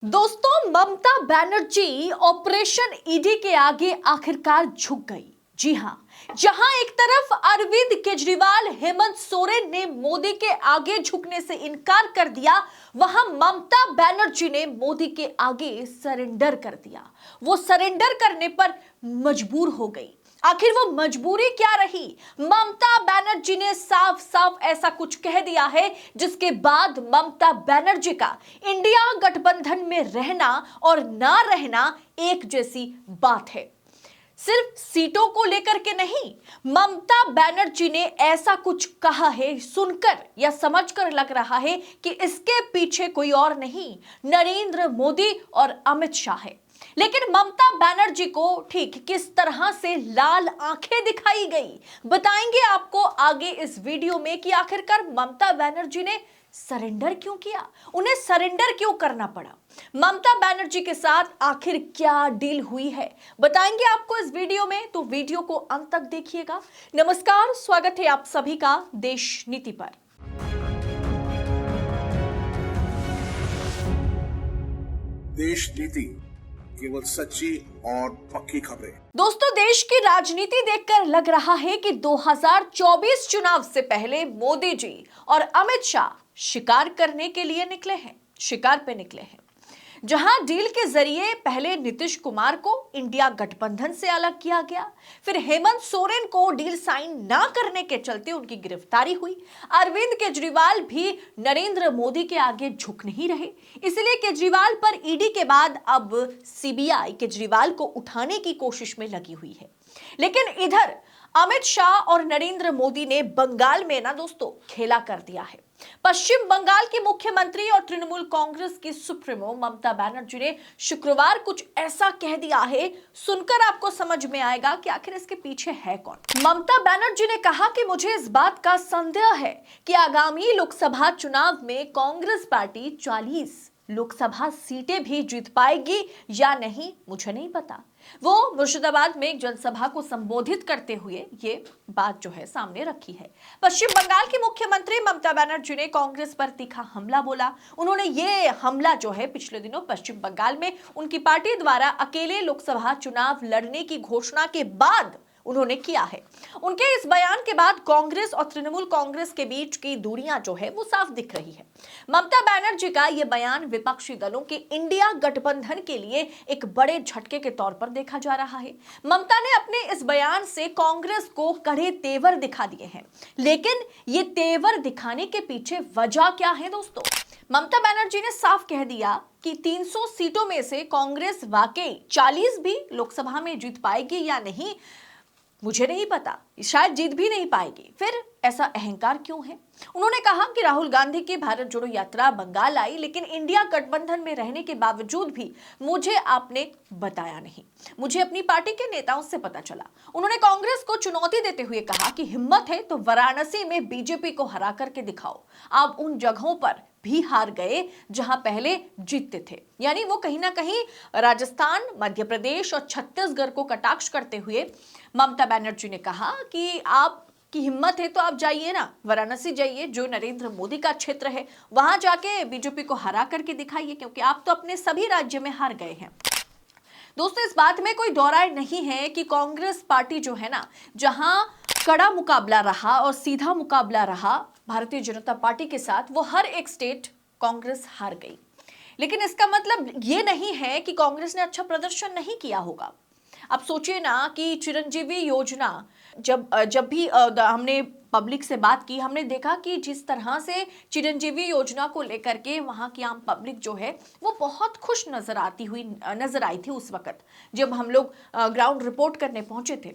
दोस्तों, Mamata Banerjee operation ED के आगे आखिरकार झुक गई। जी हां, जहां एक तरफ अरविंद केजरीवाल, हेमंत सोरेन ने मोदी के आगे झुकने से इनकार कर दिया, वहां ममता बनर्जी ने मोदी के आगे सरेंडर कर दिया। वो सरेंडर करने पर मजबूर हो गई। आखिर वो मजबूरी क्या रही? ममता बनर्जी ने साफ साफ ऐसा कुछ कह दिया है जिसके बाद ममता बनर्जी का इंडिया गठबंधन में रहना और ना रहना एक जैसी बात है। सिर्फ सीटों को लेकर के नहीं, ममता बनर्जी ने ऐसा कुछ कहा है, सुनकर या समझकर लग रहा है कि इसके पीछे कोई और नहीं, नरेंद्र मोदी और अमित शाह है। लेकिन ममता बनर्जी को ठीक किस तरह से लाल आंखें दिखाई गई, बताएंगे आपको आगे इस वीडियो में कि आखिरकार ममता बनर्जी ने सरेंडर क्यों किया, उन्हें सरेंडर क्यों करना पड़ा, ममता बनर्जी के साथ आखिर क्या डील हुई है, बताएंगे आपको इस वीडियो में। तो वीडियो को अंत तक देखिएगा। नमस्कार, स्वागत है आप सभी का देश नीति पर। देश नीति, केवल सच्ची और पक्की खबरें। दोस्तों, देश की राजनीति देखकर लग रहा है कि 2024 चुनाव से पहले मोदी जी और अमित शाह शिकार करने के लिए निकले हैं, शिकार पे निकले हैं। जहां डील के जरिए पहले नीतीश कुमार को इंडिया गठबंधन से अलग किया गया, फिर हेमंत सोरेन को डील साइन ना करने के चलते उनकी गिरफ्तारी हुई। अरविंद केजरीवाल भी नरेंद्र मोदी के आगे झुक नहीं रहे, इसलिए केजरीवाल पर ईडी के बाद अब सीबीआई केजरीवाल को उठाने की कोशिश में लगी हुई है। लेकिन इधर अमित शाह और नरेंद्र मोदी ने बंगाल में ना दोस्तों खेला कर दिया है। पश्चिम बंगाल की मुख्यमंत्री और तृणमूल कांग्रेस की सुप्रीमो ममता बनर्जी ने शुक्रवार कुछ ऐसा कह दिया है, सुनकर आपको समझ में आएगा कि आखिर इसके पीछे है कौन। ममता बनर्जी ने कहा कि मुझे इस बात का संदेह है कि आगामी लोकसभा चुनाव में कांग्रेस पार्टी 40 लोकसभा सीटें भी जीत पाएगी या नहीं, मुझे नहीं पता। वो मुर्शिदाबाद में एक जनसभा को संबोधित करते हुए ये बात जो है सामने रखी है। पश्चिम बंगाल की मुख्यमंत्री ममता बनर्जी ने कांग्रेस पर तीखा हमला बोला। उन्होंने ये हमला जो है पिछले दिनों पश्चिम बंगाल में उनकी पार्टी द्वारा अकेले लोकसभा चुनाव लड़ने की घोषणा के बाद उन्होंने किया है। उनके इस बयान के बाद कांग्रेस और तृणमूल कांग्रेस के बीच की दूरियां जो है वो साफ दिख रही है। ममता बनर्जी का यह बयान विपक्षी दलों के इंडिया गठबंधन के लिए एक बड़े झटके के तौर पर देखा जा रहा है। ममता ने अपने इस बयान से कांग्रेस को कड़े तेवर दिखा दिए हैं, लेकिन ये तेवर दिखाने के पीछे वजह क्या है दोस्तों? ममता बनर्जी ने साफ कह दिया कि 300 सीटों में से कांग्रेस वाकई 40 भी लोकसभा में जीत पाएगी या नहीं, मुझे नहीं पता, शायद जीत भी नहीं पाएगी। फिर ऐसा अहंकार क्यों है? उन्होंने कहा कि राहुल गांधी की भारत जोड़ो यात्रा बंगाल आई, लेकिन इंडिया गठबंधन में रहने के बावजूद भी मुझे आपने बताया नहीं, मुझे अपनी पार्टी के नेताओं से पता चला। उन्होंने कांग्रेस को चुनौती देते हुए कहा कि हिम्मत है तो वाराणसी में बीजेपी को हरा करके दिखाओ। आप उन जगहों पर भी हार गए जहां पहले जीतते थे। यानी वो कहीं ना कहीं राजस्थान, मध्य प्रदेश और छत्तीसगढ़ को कटाक्ष करते हुए ममता बनर्जी ने कहा कि आप की हिम्मत है तो आप जाइए ना, वाराणसी जाइए, जो नरेंद्र मोदी का क्षेत्र है, वहां जाके बीजेपी को हरा करके दिखाइए, क्योंकि आप तो अपने सभी राज्य में हार गए हैं। दोस्तों, इस बात में कोई दो राय नहीं है कि कांग्रेस पार्टी जो है ना, जहां कड़ा मुकाबला रहा और सीधा मुकाबला रहा भारतीय जनता पार्टी के साथ, वो हर एक स्टेट कांग्रेस हार गई। लेकिन इसका मतलब ये नहीं है कि कांग्रेस ने अच्छा प्रदर्शन नहीं किया होगा। अब सोचिए ना कि चिरंजीवी योजना जब भी हमने पब्लिक से बात की, हमने देखा कि जिस तरह से चिरंजीवी योजना को लेकर के वहां की आम पब्लिक जो है वो बहुत खुश नजर आई थी उस वक्त जब हम लोग ग्राउंड रिपोर्ट करने पहुंचे थे।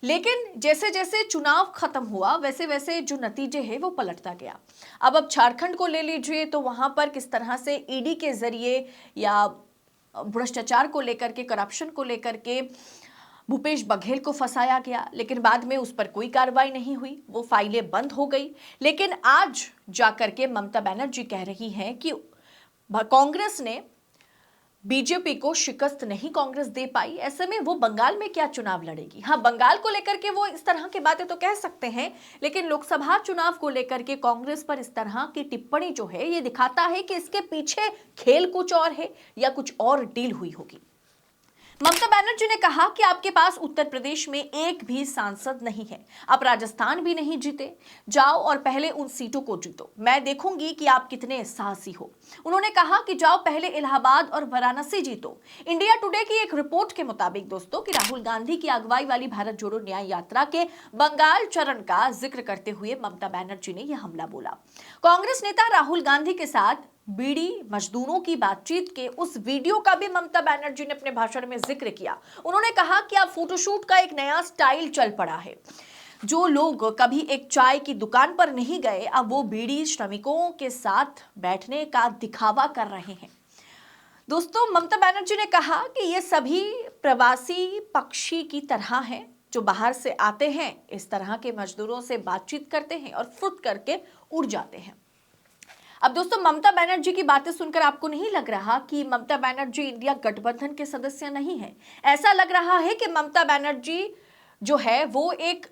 लेकिन जैसे जैसे चुनाव खत्म हुआ, वैसे वैसे जो नतीजे हैं वो पलटता गया। अब झारखंड को ले लीजिए, तो वहां पर किस तरह से ईडी के जरिए या भ्रष्टाचार को लेकर के, करप्शन को लेकर के भूपेश बघेल को फंसाया गया, लेकिन बाद में उस पर कोई कार्रवाई नहीं हुई, वो फाइलें बंद हो गई। लेकिन आज जाकर के ममता बनर्जी कह रही हैं कि कांग्रेस ने बीजेपी को शिकस्त नहीं कांग्रेस दे पाई, ऐसे में वो बंगाल में क्या चुनाव लड़ेगी। हाँ, बंगाल को लेकर के वो इस तरह की बातें तो कह सकते हैं, लेकिन लोकसभा चुनाव को लेकर के कांग्रेस पर इस तरह की टिप्पणी जो है ये दिखाता है कि इसके पीछे खेल कुछ और है या कुछ और डील हुई होगी। ममता बनर्जी ने कहा कि आपके पास उत्तर प्रदेश में एक भी सांसद नहीं है, आप राजस्थान भी नहीं जीते, जाओ और पहले उन सीटों को जीतो, मैं देखूंगी कि आप कितने साहसी हो। उन्होंने कहा कि जाओ पहले इलाहाबाद और वाराणसी जीतो। इंडिया टुडे की एक रिपोर्ट के मुताबिक दोस्तों कि राहुल गांधी की अगुवाई वाली भारत जोड़ो न्याय यात्रा के बंगाल चरण का जिक्र करते हुए ममता बनर्जी ने यह हमला बोला। कांग्रेस नेता राहुल गांधी के साथ बीड़ी मजदूरों की बातचीत के उस वीडियो का भी ममता बनर्जी ने अपने भाषण में जिक्र किया। उन्होंने कहा कि अब फोटोशूट का एक नया स्टाइल चल पड़ा है। जो लोग कभी एक चाय की दुकान पर नहीं गए, अब वो बीड़ी श्रमिकों के साथ बैठने का दिखावा कर रहे हैं। दोस्तों, ममता बनर्जी ने कहा कि ये सभी प्रवासी पक्षी की तरह हैं जो बाहर से आते हैं, इस तरह के मजदूरों से बातचीत करते हैं और फुट करके उड़ जाते हैं। अब दोस्तों, ममता बनर्जी की बातें सुनकर आपको नहीं लग रहा कि ममता बनर्जी इंडिया गठबंधन के सदस्य नहीं है। ऐसा लग रहा है कि ममता बनर्जी जो है वो एक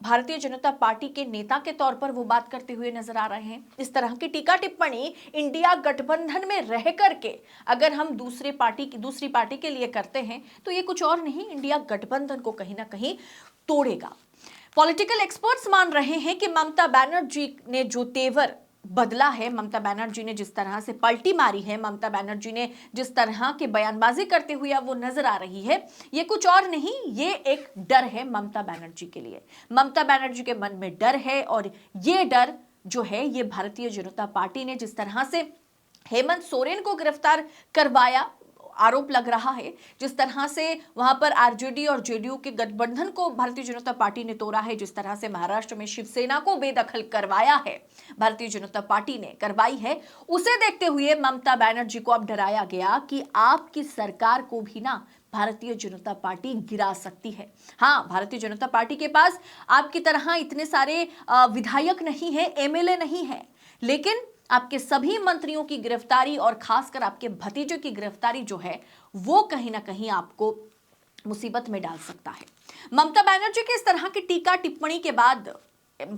भारतीय जनता पार्टी के नेता के तौर पर वो बात करते हुए नजर आ रहे हैं। इस तरह की टीका टिप्पणी इंडिया गठबंधन में रह करके अगर हम दूसरी पार्टी के लिए करते हैं तो ये कुछ और नहीं, इंडिया गठबंधन को कहीं ना कहीं तोड़ेगा। पॉलिटिकल एक्सपर्ट्स मान रहे हैं कि ममता बनर्जी ने जो तेवर बदला है, ममता बनर्जी ने जिस तरह से पलटी मारी है, ममता बनर्जी ने जिस तरह की बयानबाजी करते हुए अब वो नजर आ रही है, ये कुछ और नहीं, ये एक डर है ममता बनर्जी के लिए। ममता बनर्जी के मन में डर है और ये डर जो है ये भारतीय जनता पार्टी ने जिस तरह से हेमंत सोरेन को गिरफ्तार करवाया, आरोप लग रहा है, जिस तरह से वहां पर आरजेडी और जेडीयू के गठबंधन को भारतीय जनता पार्टी ने तोड़ा है, जिस तरह से महाराष्ट्र में शिवसेना को बेदखल करवाया है, भारतीय जनता पार्टी ने करवाई है, उसे देखते हुए ममता बनर्जी को अब डराया गया कि आपकी सरकार को भी ना भारतीय जनता पार्टी गिरा सकती है। हाँ, भारतीय जनता पार्टी के पास आपकी तरह इतने सारे विधायक नहीं है, एमएलए नहीं है, लेकिन आपके सभी मंत्रियों की गिरफ्तारी और खासकर आपके भतीजे की गिरफ्तारी जो है वो कहीं ना कहीं आपको मुसीबत में डाल सकता है। ममता बनर्जी के इस तरह की टीका टिप्पणी के बाद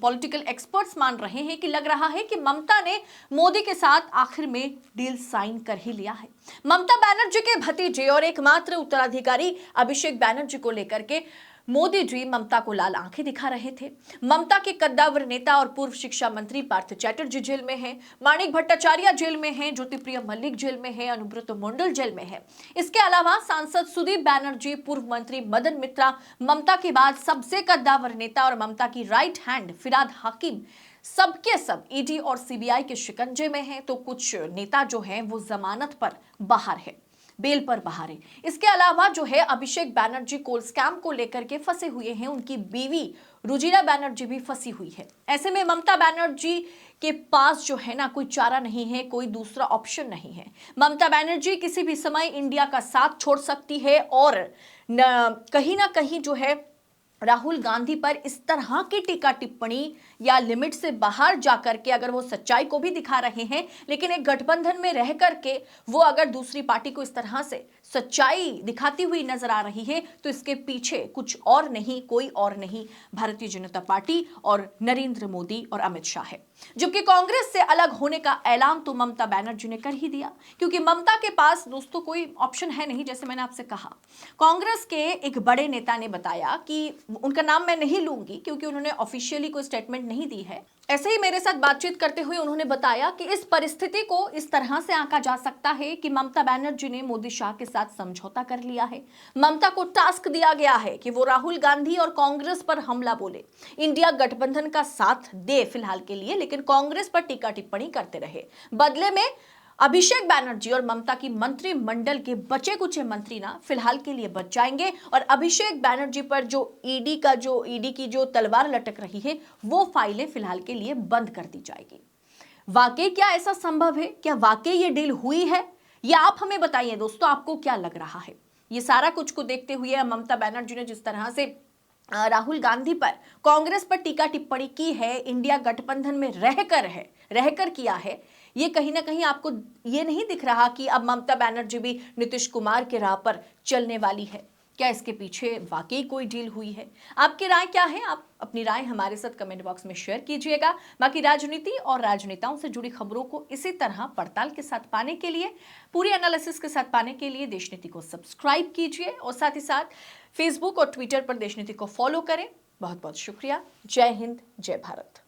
पॉलिटिकल एक्सपर्ट्स मान रहे हैं कि लग रहा है कि ममता ने मोदी के साथ आखिर में डील साइन कर ही लिया है। ममता बनर्जी के भतीजे और एकमात्र उत्तराधिकारी अभिषेक बनर्जी को लेकर के मोदी जी ममता को लाल आंखें दिखा रहे थे। ममता के कद्दावर नेता और पूर्व शिक्षा मंत्री पार्थ चैटर्जी जेल में हैं, माणिक भट्टाचार्य जेल में हैं, ज्योतिप्रिय मल्लिक जेल में हैं, अनुब्रत मंडल जेल में है। इसके अलावा सांसद सुदीप बनर्जी, पूर्व मंत्री मदन मित्रा, ममता के बाद सबसे कद्दावर नेता और ममता की राइट हैंड फिराद हाकिम सबके सब ईडी और सीबीआई के शिकंजे में हैं, तो कुछ नेता जो हैं वो जमानत पर बाहर है, बेल पर बाहर है। इसके अलावा जो है अभिषेक बनर्जी कोल स्कैम को लेकर के फंसे हुए हैं, उनकी बीवी रुजिरा बनर्जी भी फंसी हुई है। ऐसे में ममता बनर्जी के पास जो है ना कोई चारा नहीं है, कोई दूसरा ऑप्शन नहीं है। ममता बनर्जी किसी भी समय इंडिया का साथ छोड़ सकती है और कहीं ना कहीं जो है राहुल गांधी पर इस तरह की टीका टिप्पणी या लिमिट से बाहर जाकर के अगर वो सच्चाई को भी दिखा रहे हैं, लेकिन एक गठबंधन में रह करके वो अगर दूसरी पार्टी को इस तरह से सच्चाई दिखाती हुई नजर आ रही है तो इसके पीछे कुछ और नहीं, कोई और नहीं, भारतीय जनता पार्टी और नरेंद्र मोदी और अमित शाह है। जबकि कांग्रेस से अलग होने का ऐलान तो ममता बनर्जी ने कर ही दिया, क्योंकि ममता के पास दोस्तों कोई ऑप्शन है नहीं। जैसे मैंने आपसे कहा, कांग्रेस के एक बड़े नेता ने बताया कि उनका नाम मैं नहीं लूंगी क्योंकि उन्होंने ऑफिशियली कोई स्टेटमेंट नहीं दी है, ऐसे ही मेरे साथ बातचीत करते हुए उन्होंने बताया कि इस परिस्थिति को इस तरह से आंका जा सकता है कि ममता बनर्जी ने मोदी शाह के साथ समझौता कर लिया है। ममता को टास्क दिया गया है कि वो राहुल गांधी और कांग्रेस पर हमला बोले, इंडिया गठबंधन का साथ दे फिलहाल के लिए, लेकिन कांग्रेस पर टीका टिप्पणी करते रहे। बदले में अभिषेक बनर्जी और ममता की मंत्रिमंडल के बचे कुछ मंत्री ना फिलहाल के लिए बच जाएंगे और अभिषेक बनर्जी पर जो ईडी की जो तलवार लटक रही है वो फाइलें फिलहाल के लिए बंद कर दी जाएगी। वाकई क्या ऐसा संभव है? क्या वाकई ये डील हुई है? या आप हमें बताइए दोस्तों, आपको क्या लग रहा है? ये सारा कुछ को देखते हुए ममता बनर्जी ने जिस तरह से राहुल गांधी पर, कांग्रेस पर टीका टिप्पणी की है, इंडिया गठबंधन में रहकर किया है, ये कहीं ना कहीं आपको ये नहीं दिख रहा कि अब ममता बनर्जी भी नीतीश कुमार के राह पर चलने वाली है? क्या इसके पीछे वाकई कोई डील हुई है? आपकी राय क्या है? आप अपनी राय हमारे साथ कमेंट बॉक्स में शेयर कीजिएगा। बाकी राजनीति और राजनेताओं से जुड़ी खबरों को इसी तरह पड़ताल के साथ पाने के लिए, पूरी एनालिसिस के साथ पाने के लिए देशनीति को सब्सक्राइब कीजिए और साथ ही साथ फेसबुक और ट्विटर पर देशनीति को फॉलो करें। बहुत बहुत शुक्रिया। जय हिंद, जय भारत।